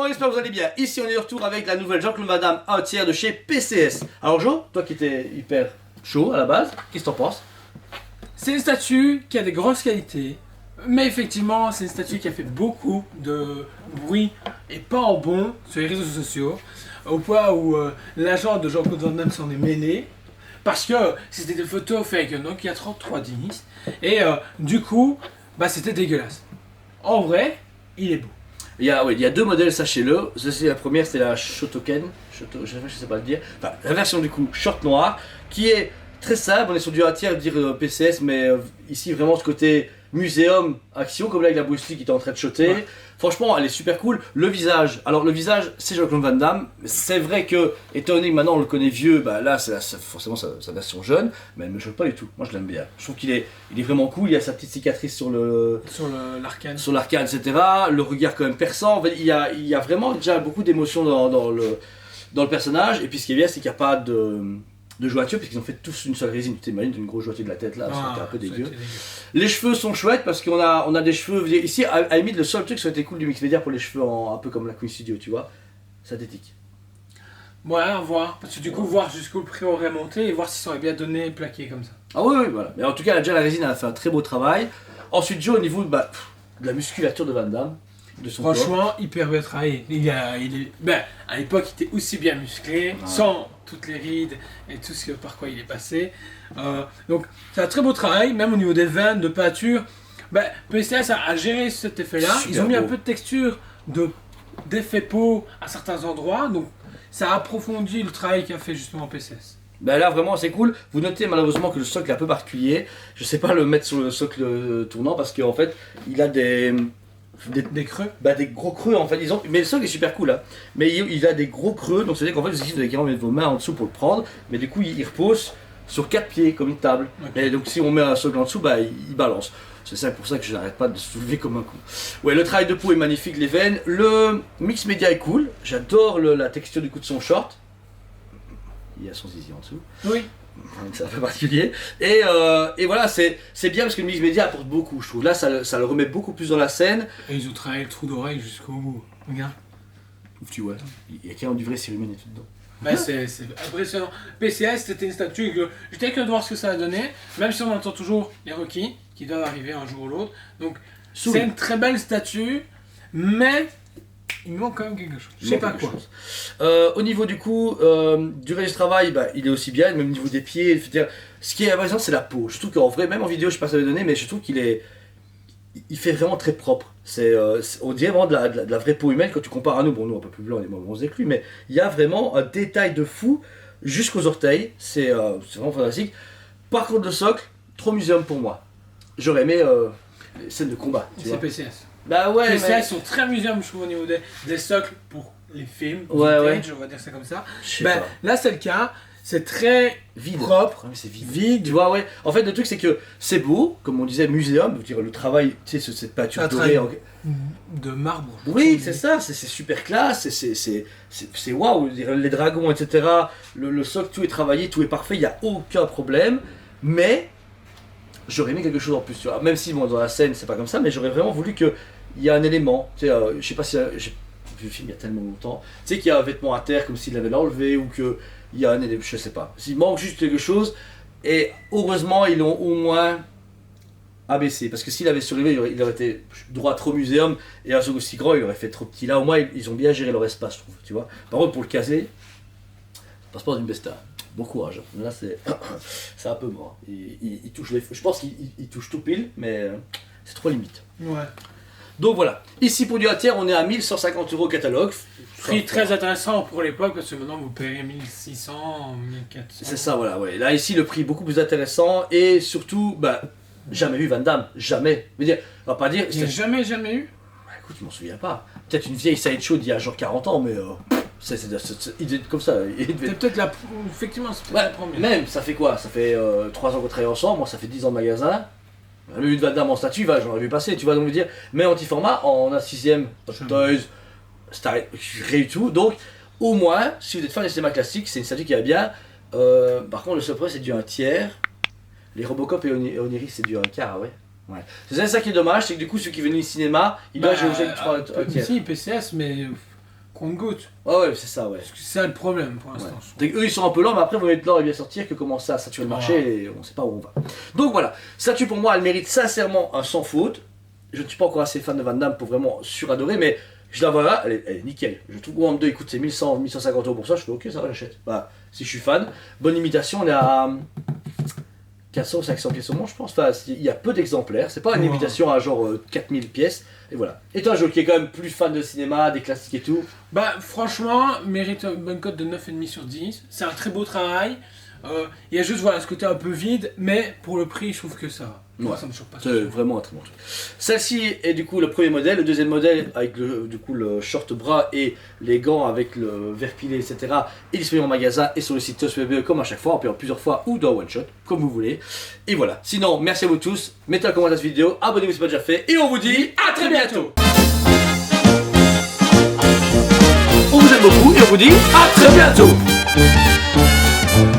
on espère que vous allez bien. Ici on est de retour avec la nouvelle Jean-Claude Van Damme un tiers de chez PCS. Alors Jo, toi qui étais hyper chaud à la base, qu'est-ce que t'en penses? C'est une statue qui a des grosses qualités, mais effectivement c'est une statue qui a fait beaucoup de bruit et pas en bon sur les réseaux sociaux, au point où l'agent de Jean-Claude Van Damme s'en est mêlé, parce que c'était des photos faites avec un Nokia 3310, et du coup, bah, c'était dégueulasse. En vrai, il est beau. Il y a deux modèles, sachez-le. La première, c'est la Shotoken, je sais pas le dire. Enfin, la version du coup short noir, qui est très simple. On est sur du 1 tiers, dire PCS, mais ici vraiment ce côté muséum, action, comme là avec la Bruce Lee qui était en train de shotter. Ouais. Franchement, elle est super cool. Le visage, alors le visage, c'est Jean-Claude Van Damme. C'est vrai que, étant donné que maintenant on le connaît vieux, bah là c'est forcément sa version jeune, mais elle me choque pas du tout. Moi je l'aime bien. Je trouve qu'il est vraiment cool. Il a sa petite cicatrice sur l'arcane. Sur l'arcane, etc. Le regard quand même perçant. En fait, il y a vraiment déjà beaucoup d'émotions dans le personnage. Et puis ce qui est bien, c'est qu'il n'y a pas de jointure, puisqu'ils ont fait tous une seule résine. Tu t'imagines une grosse jointure de la tête là, c'était un peu dégueu. Les cheveux sont chouettes parce qu'on a des cheveux. Ici, à la limite, le seul truc qui aurait été cool du Mix Media pour les cheveux un peu comme la Queen Studio, tu vois, synthétique. Ouais, à voir. Parce que du coup, voir jusqu'où le prix aurait monté et voir si ça aurait bien donné et plaqué comme ça. Ah oui, voilà. Mais en tout cas, déjà, la résine a fait un très beau travail. Ensuite, Joe, au niveau de la musculature de Van Damme, de son franchement, corps. hyper bien travaillé. À l'époque, il était aussi bien musclé, sans toutes les rides et tout ce par quoi il est passé. Donc, c'est un très beau travail, même au niveau des veines, de peinture. PCS a géré cet effet-là. Ils ont mis un peu de texture, d'effet peau à certains endroits. Donc, ça a approfondi le travail qu'a fait justement PCS. Ben là vraiment c'est cool. Vous notez malheureusement que le socle est un peu particulier. Je sais pas le mettre sur le socle tournant parce qu'en fait il a des creux. Des gros creux en fait. Mais le socle est super cool hein. Mais il a des gros creux, donc c'est-à-dire qu'en fait vous devez mettre vos mains en dessous pour le prendre. Mais du coup il repose sur 4 pieds comme une table. Okay. Et donc si on met un socle en dessous, il balance. C'est ça pour ça que je n'arrête pas de soulever comme un coup. Ouais, le travail de peau est magnifique, les veines. Le mix média est cool. J'adore la texture du coup de son short. Il y a son zizi en dessous. Oui. C'est un peu particulier. Et voilà, c'est bien parce que le mix média apporte beaucoup, je trouve. Là, ça le remet beaucoup plus dans la scène. Et ils ont travaillé le trou d'oreille jusqu'au bout. Regarde. Tu vois, il y a qu'un du vrai cérémonie tout dedans. C'est impressionnant. PCS, c'était une statue que j'étais curieux de voir ce que ça a donné, même si on entend toujours les Rocky qui doivent arriver un jour ou l'autre. Donc, c'est une très belle statue, mais il manque quand même quelque chose. Je sais pas quoi. Au niveau du coup, du reste du travail, il est aussi bien, même au niveau des pieds. Ce qui est intéressant, c'est la peau. Je trouve qu'en vrai, même en vidéo, je sais pas si ça va donner, mais je trouve il fait vraiment très propre. On dirait vraiment de la vraie peau humaine quand tu compares à nous. Bon, nous un peu plus blanc, on est moins bronzés que lui, mais il y a vraiment un détail de fou jusqu'aux orteils. C'est vraiment fantastique. Par contre, le socle, trop muséum pour moi. J'aurais aimé les scènes de combat. C'est PCS. Ouais, PCS sont très muséum, je trouve, au niveau des socles pour les films. Ouais. On va dire ça comme ça. Là, c'est le cas. C'est très propre, c'est vide. Tu vois, ouais. En fait, le truc, c'est que c'est beau, comme on disait, muséum, le travail, tu sais, cette peinture dorée. De marbre. Oui, c'est ça, c'est super classe, c'est waouh, les dragons, etc. Le socle, tout est travaillé, tout est parfait, il n'y a aucun problème. Mais j'aurais aimé quelque chose en plus, tu vois. Même si, bon, dans la scène, c'est pas comme ça, mais j'aurais vraiment voulu qu'il y ait un élément. Tu sais, je sais pas si. J'ai vu le film il y a tellement longtemps. Tu sais, qu'il y a un vêtement à terre comme s'il l'avait enlevé ou que. Il y a un élément, je sais pas. S'il manque juste quelque chose, et heureusement ils l'ont au moins abaissé. Parce que s'il avait surélevé, il aurait été droit trop muséum, et un truc aussi grand, il aurait fait trop petit. Là au moins ils ont bien géré leur espace, je trouve, tu vois. Par contre pour le caser, ça passe pas d'une besta. Bon courage. Là c'est un peu mort. Il touche je pense qu'il touche tout pile, mais c'est trop limite. Ouais. Donc voilà, ici pour du 1 tiers, on est à 1150 € au catalogue. Prix très intéressant pour l'époque parce que maintenant vous payez 1600, 1400. C'est ça, voilà, ouais. Là ici le prix est beaucoup plus intéressant et surtout, jamais vu Van Damme, jamais. On va pas dire. Il n'y a jamais eu. Écoute, je m'en souviens pas. Peut-être une vieille sideshow d'il y a genre 40 ans, mais il devait être comme ça. C'est peut-être effectivement, c'est peut-être la première. Même, ça fait quoi? Ça fait 3 ans qu'on travaille ensemble, moi ça fait 10 ans de magasin. Le vu de Van Damme en statue, j'en ai vu passer, tu vois, donc me dire, mais anti-format, en 6ème, Toys, Star, rien du tout. Donc, au moins, si vous êtes fan des cinémas classiques, c'est une statue qui va bien. Par contre, le seul problème, c'est du 1 tiers. Les Robocop et Oniris, c'est du 1 quart, ouais. C'est ça qui est dommage, c'est que du coup, ceux qui viennent au cinéma, ils doivent jouer du 3 tiers. Si, PCS, mais compte-gouttes. Ouais, c'est ça, ouais. Parce que c'est ça le problème pour l'instant. Ouais. Donc, eux, ils sont un peu lents, mais après, vous mettre l'or et bien sortir que commencer à saturer le marché et on sait pas où on va. Donc voilà, statue pour moi, elle mérite sincèrement un sans faute. Je ne suis pas encore assez fan de Van Damme pour vraiment suradorer, mais je la vois là, elle est nickel. Je trouve que Warhammer 2 il coûte ses 1100, 1150 euros pour ça, je fais ok, ça va, j'achète. Voilà, si je suis fan. Bonne imitation, on est à 400 ou 500 pièces au moins, je pense. Enfin, il y a peu d'exemplaires, c'est pas une imitation à genre 4000 pièces. Et voilà. Et toi, Joe, qui est quand même plus fan de cinéma, des classiques et tout. Bah, franchement, mérite une bonne cote de 9,5 sur 10. C'est un très beau travail. Il y a juste voilà, ce côté un peu vide, mais pour le prix, je trouve que ça va. Ouais, ça me choque pas. C'est vraiment un très bon truc. Celle-ci est du coup le premier modèle. Le deuxième modèle, avec du coup, le short bras et les gants avec le verre pilé, etc. est disponible en magasin et sur le site TOS.be comme à chaque fois, en payant plusieurs fois ou dans one shot, comme vous voulez. Et voilà. Sinon, merci à vous tous. Mettez un commentaire à cette vidéo, abonnez-vous si ce n'est pas déjà fait. Et on vous dit à très bientôt. On vous aime beaucoup et on vous dit à très bientôt.